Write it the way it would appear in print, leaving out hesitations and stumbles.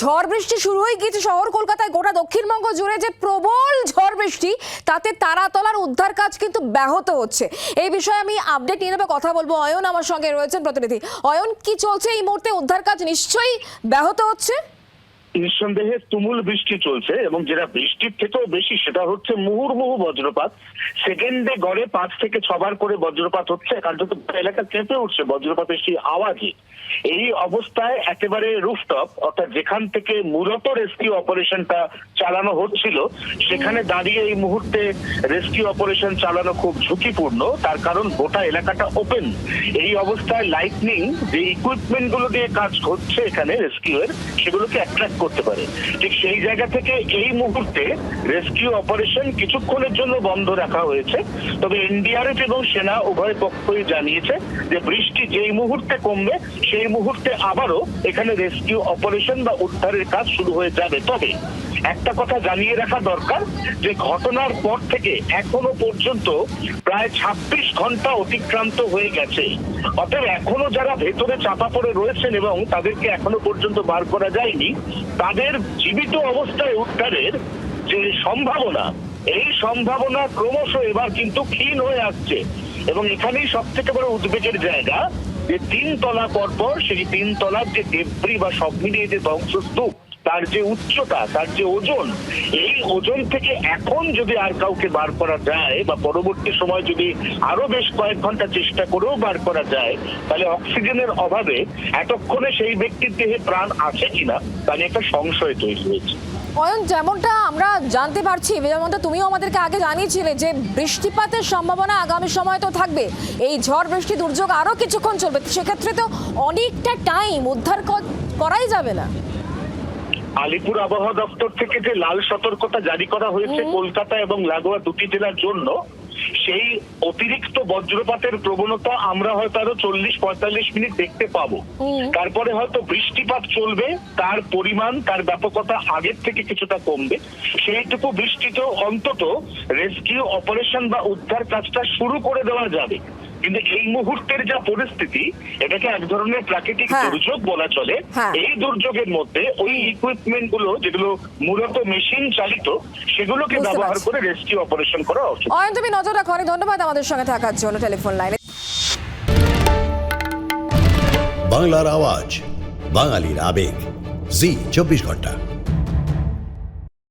ঝড় বৃষ্টি শুরু হয়ে গিয়েছে শহর কলকাতায়, গোটা দক্ষিণবঙ্গ জুড়ে যে প্রবল ঝড় বৃষ্টি, তাতে তারাতলার উদ্ধার কাজ কিন্তু ব্যাহত হচ্ছে। এই বিষয়ে আমি আপডেট নিয়ে নেবো, কথা বলবো। অয়ন আমার সঙ্গে রয়েছেন প্রতিনিধি। অয়ন, কি চলছে এই মুহূর্তে? উদ্ধার কাজ নিশ্চয়ই ব্যাহত হচ্ছে। নিঃসন্দেহে তুমুল বৃষ্টি চলছে এবং যেটা বৃষ্টির থেকেও বেশি সেটা হচ্ছে মুহুর্মুহু বজ্রপাত। সেকেন্ডে গড়ে 5 থেকে 6 বার করে বজ্রপাত হচ্ছে, কার্যত এলাকা কেঁপে উঠছে বজ্রপাতের সেই আওয়াজে। এই অবস্থায় একেবারে রুফটপ, অর্থাৎ যেখান থেকে মূলত রেস্কিউ অপারেশনটা চালানো হচ্ছিল, সেখানে দাঁড়িয়ে এই মুহূর্তে রেস্কিউ অপারেশন চালানো খুব ঝুঁকিপূর্ণ। তার কারণ গোটা এলাকাটা ওপেন। এই অবস্থায় লাইটনিং যে ইকুইপমেন্ট গুলো দিয়ে কাজ হচ্ছে এখানে রেস্কিউয়ের, সেগুলোকে অ্যাট্রাক্ট করতে পারে। ঠিক সেই জায়গা থেকে এই মুহূর্তে রেস্কিউ অপারেশন কিছুক্ষণের জন্য বন্ধ রাখা হয়েছে। তবে এনডিআরএফ এবং সেনা উভয় পক্ষই জানিয়েছে যে বৃষ্টি যেই মুহূর্তে কমবে সেই মুহূর্তে আবারও এখানে রেস্কিউ অপারেশন বা উদ্ধারের কাজ শুরু হয়ে যাবে। তবে একটা কথা জানিয়ে রাখা দরকার যে ঘটনার পর থেকে এখনো পর্যন্ত প্রায় 26 ঘন্টা অতিক্রান্ত হয়ে গেছে। অতএব এখনো যারা ভেতরে চাপা পড়ে রয়েছেন এবং তাদেরকে এখনো পর্যন্ত বার করা যায়নি, তাদের জীবিত অবস্থায় উদ্ধারের যে সম্ভাবনা, এই সম্ভাবনা ক্রমশ এবার কিন্তু ক্ষীণ হয়ে আসছে। এবং এখানেই সব থেকে বড় উদ্বেগের জায়গা যে 3 তলা পরপর সেই 3 তলার যে ডেব্রি বা সব মিলিয়ে যে ধ্বংসস্তূপ, তার যে উচ্চতা, তার যে ওজন, এই ওজন থেকে এখন যদি আর কাউকে বার করা যায় বা পরবর্তী সময় যদি আরো বেশ কয়েক ঘন্টা চেষ্টা করেও বার করা যায়, তাহলে অক্সিজেনের অভাবে এতক্ষণে সেই ব্যক্তির দেহে প্রাণ আছে কিনা তা নিয়ে একটা সংশয় তৈরি হয়েছে। অয়ন, যেমনটা আমরা জানতে পারছি, যেমনটা তুমিও আমাদেরকে আগে জানিয়েছিলে যে বৃষ্টিপাতের সম্ভাবনা আগামী সময় তো থাকবে, এই ঝড় বৃষ্টি দুর্যোগ আরো কিছুক্ষণ চলবে, সেক্ষেত্রে তো অনেকটা টাইম উদ্ধার করাই যাবে না। আলিপুর আবহাওয়া দপ্তর থেকে যে লাল সতর্কতা জারি করা হয়েছে কলকাতা এবং লাগোয়া দুটি জেলার জন্য, সেই অতিরিক্ত বজ্রপাতের প্রবণতা আমরা হয়তো আরো 40-45 মিনিট দেখতে পাবো। তারপরে হয়তো বৃষ্টিপাত চলবে, তার পরিমাণ, তার ব্যাপকতা আগের থেকে কিছুটা কমবে। সেইটুকু বৃষ্টিতেও অন্তত রেস্কিউ অপারেশন বা উদ্ধার কাজটা শুরু করে দেওয়া যাবে। কিন্তু এই মুহূর্তের যা পরিস্থিতি, এটাকে এক ধরনের প্রাকৃতিক দুর্যোগ বলা চলে। এই দুর্যোগের মধ্যে ওই ইকুইপমেন্ট গুলো যেগুলো মূলত মেশিন চালিত, সেগুলোকে ব্যবহার করে রেস্কিউ অপারেশন করা উচিত। অয়ন, তুমি নজর রাখো। অনেক ধন্যবাদ আমাদের সঙ্গে থাকার জন্য টেলিফোন লাইনে। বাংলার আওয়াজ, বাঙালির আবেগ, জি 24 ঘন্টা।